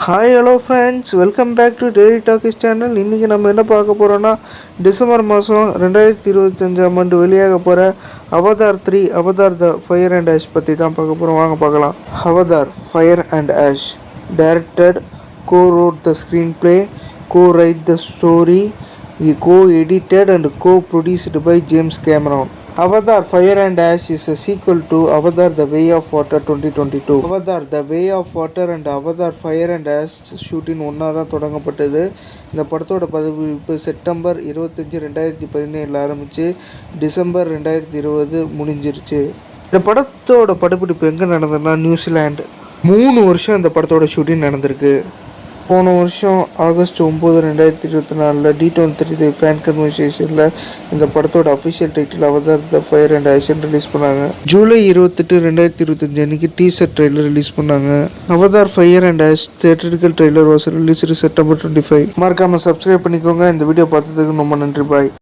Hi hello friends, welcome back to daily talkies channel. இன்றைக்கி நம்ம என்ன பார்க்க போகிறோன்னா, டிசம்பர் மாதம் 2025ஆம் ஆண்டு வெளியாக போகிற Avatar 3 Avatar the fire and ash பற்றி தான் பார்க்க போகிறோம். வாங்க பார்க்கலாம். Avatar fire and ash directed, co-wrote the screenplay, co-write the story, co-edited and co-produced by James Cameron. Avatar Fire and Ash is a sequel to Avatar The Way of Water 2022. Avatar The Way of Water and Avatar Fire and Ash shooting ஒன்றா தான் தொடங்கப்பட்டது. இந்த படத்தோட படப்பிடிப்பு September 25, 2017 ஆரம்பித்து December 2020 முடிஞ்சிருச்சு. இந்த படத்தோட படப்பிடிப்பு எங்கே நடந்ததுன்னா நியூசிலாண்டு. 3 வருஷம் இந்த படத்தோட ஷூட்டிங் நடந்திருக்கு. போன வருஷம் ஆகஸ்ட் 9, 2024 D23 ஃபேன் கன்வர்சேஷனில் இந்த படத்தோட official title Avatar the fire and ashen release பண்ணாங்க. ஜூலை 28, 2025 அன்றைக்கி டீசர் ட்ரெய்லர் ரிலீஸ் பண்ணாங்க. Avatar fire and ash theatrical trailer was released September 25. மறக்காமல் சப்ஸ்கிரைப் பண்ணிக்கோங்க. இந்த வீடியோ பார்த்ததுக்கு ரொம்ப நன்றி. பாய்.